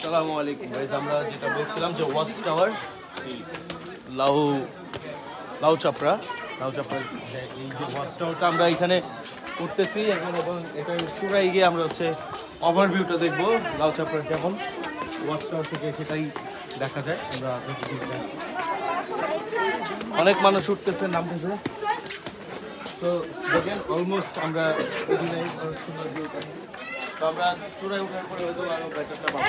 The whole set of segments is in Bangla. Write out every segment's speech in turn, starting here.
আসসালামু আলাইকুম গাইস, আমরা যেটা বলছিলাম যে ওয়াচ টাওয়ার লাউ চাপড়া এই যে ওয়াচ টাওয়ারটা আমরা এখানে করতেছি এখন, এবং এটা পুরাই গিয়ে আমরা হচ্ছে ওভারভিউটা দেখবো লাউ চাপড়ার কেমন ওয়াচ টাওয়ার থেকে, সেটাই দেখা যায়। আমরা অনেক মানুষ উঠতেছে নামতেছে, তো দেখেন অলমোস্ট আমরা সুন্দর ভিউ পাই। তো আমরা চূড়ায় ওঠার পরে হয়তো আরো ব্যাটারটা পাবো।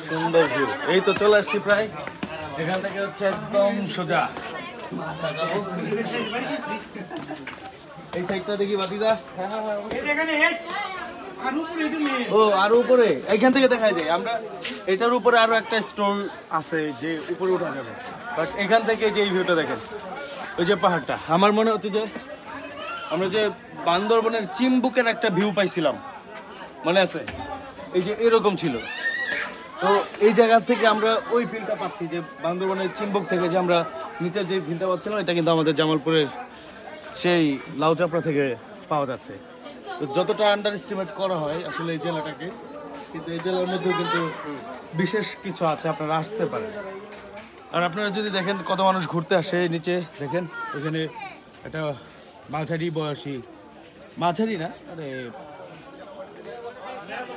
সুন্দর ভিউ, এই তো চলে আসছি প্রায়। এখান থেকে হচ্ছে একদম সোজা এই সাইডটা দেখি বাতিদা। ও আরো উপরে এইখান থেকে দেখা যায়। আমরা এটার উপরে আরো একটা স্টোর আছে যে উপরে উঠা যাবে, বাট এখান থেকে যে এই ভিউটা দেখেন, ওই যে পাহাড়টা, আমার মনে হচ্ছে যে আমরা যে বান্দরবনের চিম্বুকের একটা ভিউ পাইছিলাম, মনে আছে? এই যে এরকম ছিল। তো এই জায়গা থেকে আমরা ওই ফিলটা পাচ্ছি, যে বান্দরবনের চিম্বুক থেকে যে আমরা নিচের যে ফিলটা পাচ্ছিলাম, এটা কিন্তু আমাদের জামালপুরের সেই লাউ চাপড়া থেকে পাওয়া যাচ্ছে। তো যতটা আন্ডার এস্টিমেট করা হয় আসলে এই জেলাটাকে, কিন্তু এই জেলার মধ্যেও কিন্তু বিশেষ কিছু আছে, আপনারা আসতে পারেন। আর আপনারা যদি দেখেন কত মানুষ ঘুরতে আসে, নিচে দেখেন এখানে একটা মাঝারি বয়সী, মাঝারি না আরে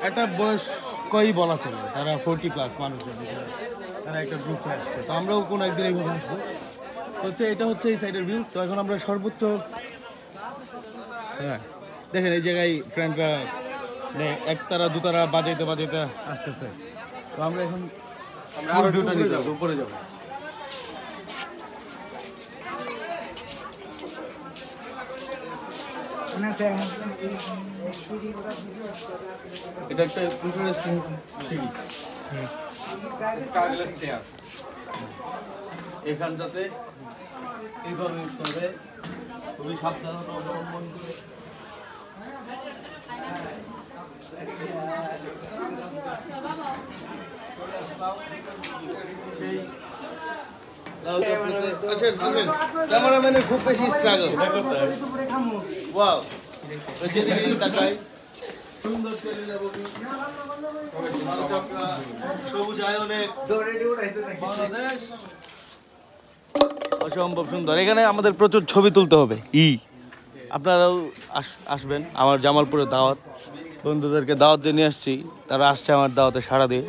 একটা বয়স্কই বলা চলে, তারা 40+ মানুষজন, তারা একটা গ্রুপে আসছে। তো আমরাও কোনো একদিন এইভাবে আসবো। হচ্ছে এটা হচ্ছে এই সাইডের ভিউ। তো এখন আমরা সর্বোচ্চ, হ্যাঁ দেখেন এই জায়গায় ফ্রেন্ডরা একতারা দুতারা বাজাইতে বাজাইতে আসতেছে। তো আমরা এখন আরো ভিউটা নিতে যাবো, উপরে যাবো। এটা একটা ইন্টারেস্টিং সিঁড়ি, এখানটাতে এইভাবে উঠতে হবে, খুবই সাবধানতা অবলম্বন করে। ক্যামেরাম্যানের খুব বেশি স্ট্রাগল, ওয়াও যেদিকে তাকাই সুন্দর সবুজ আয়নের বাংলাদেশ, অসম্ভব সুন্দর। এখানে আমাদের প্রচুর ছবি তুলতে হবে। আপনারাও আসবেন, আমার জামালপুরের দাওয়াত, বন্ধুদেরকে দাওয়াত দিয়ে নিয়ে আসছি, তারা আসছে আমার দাওয়াতে সাড়া দিয়ে।